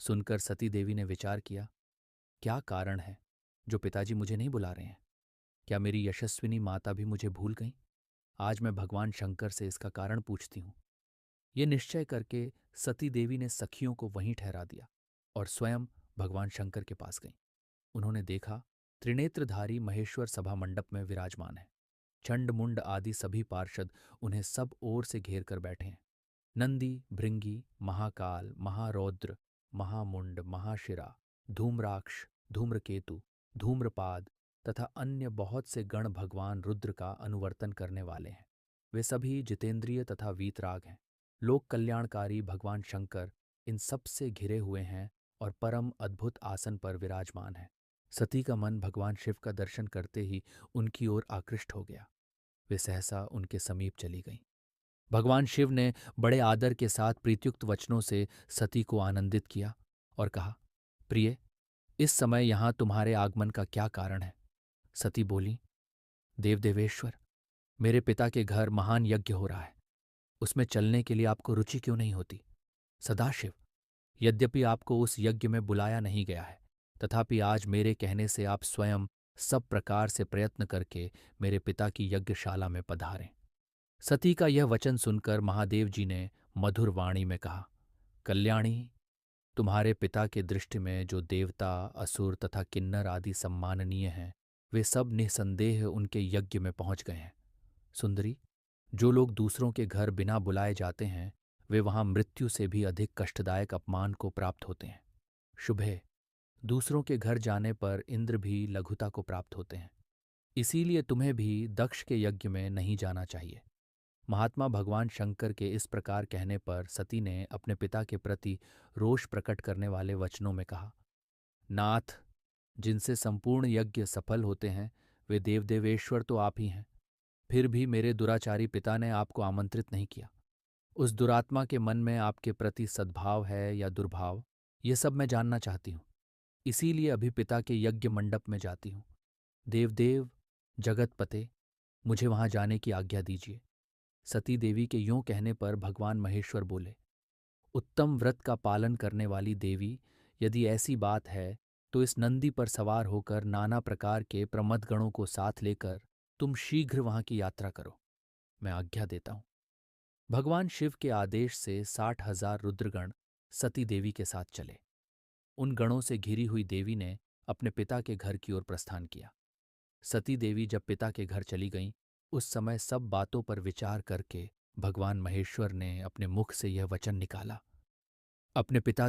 सुनकर सती देवी ने विचार किया, क्या कारण है जो पिताजी मुझे नहीं बुला रहे हैं? क्या मेरी यशस्विनी माता भी मुझे भूल गईं? आज मैं भगवान शंकर से इसका कारण पूछती हूँ। ये निश्चय करके सती देवी ने सखियों को वहीं ठहरा दिया और स्वयं भगवान शंकर के पास गईं। उन्होंने देखा, त्रिनेत्रधारी महेश्वर सभा मंडप में विराजमान है। चंड मुंड आदि सभी पार्षद उन्हें सब ओर से घेर कर बैठे हैं। नंदी, भृंगी, महाकाल, महारौद्र, महामुंड, महाशिरा, धूम्राक्ष, धूम्रकेतु, धूम्रपाद तथा अन्य बहुत से गण भगवान रुद्र का अनुवर्तन करने वाले हैं। वे सभी जितेंद्रिय तथा वीतराग हैं। लोक कल्याणकारी भगवान शंकर इन सब से घिरे हुए हैं और परम अद्भुत आसन पर विराजमान है। सती का मन भगवान शिव का दर्शन करते ही उनकी ओर आकृष्ट हो गया। वे सहसा उनके समीप चली गईं। भगवान शिव ने बड़े आदर के साथ प्रीत्युक्त वचनों से सती को आनंदित किया और कहा, प्रिय, इस समय यहां तुम्हारे आगमन का क्या कारण है? सती बोली, देवदेवेश्वर, मेरे पिता के घर महान यज्ञ हो रहा है। उसमें चलने के लिए आपको रुचि क्यों नहीं होती? सदाशिव, यद्यपि आपको उस यज्ञ में बुलाया नहीं गया है, तथापि आज मेरे कहने से आप स्वयं सब प्रकार से प्रयत्न करके मेरे पिता की यज्ञशाला में पधारें। सती का यह वचन सुनकर महादेव जी ने मधुर वाणी में कहा, कल्याणी, तुम्हारे पिता के दृष्टि में जो देवता, असुर तथा किन्नर आदि सम्माननीय हैं, वे सब निसंदेह उनके यज्ञ में पहुंच गए हैं। सुंदरी, जो लोग दूसरों के घर बिना बुलाए जाते हैं, वे वहां मृत्यु से भी अधिक कष्टदायक अपमान को प्राप्त होते हैं। शुभे, दूसरों के घर जाने पर इंद्र भी लघुता को प्राप्त होते हैं। इसीलिए तुम्हें भी दक्ष के यज्ञ में नहीं जाना चाहिए। महात्मा भगवान शंकर के इस प्रकार कहने पर सती ने अपने पिता के प्रति रोष प्रकट करने वाले वचनों में कहा, नाथ, जिनसे संपूर्ण यज्ञ सफल होते हैं, वे देवदेवेश्वर तो आप ही हैं। फिर भी मेरे दुराचारी पिता ने आपको आमंत्रित नहीं किया। उस दुरात्मा के मन में आपके प्रति सद्भाव है या दुर्भाव, ये सब मैं जानना चाहती हूँ। इसीलिए अभी पिता के यज्ञ मंडप में जाती हूँ। देवदेव, जगतपते, मुझे वहां जाने की आज्ञा दीजिए। सती देवी के यूं कहने पर भगवान महेश्वर बोले, उत्तम व्रत का पालन करने वाली देवी, यदि ऐसी बात है तो इस नंदी पर सवार होकर नाना प्रकार के प्रमथगणों को साथ लेकर तुम शीघ्र वहां की यात्रा करो। मैं आज्ञा देता हूं। भगवान शिव के आदेश से 60,000 रुद्रगण सती देवी के साथ चले। उन गणों से घिरी हुई देवी ने अपने पिता के घर की ओर प्रस्थान किया। सती देवी जब पिता के घर चली गईं, उस समय सब बातों पर विचार करके भगवान महेश्वर ने अपने मुख से यह वचन निकाला, अपने पिता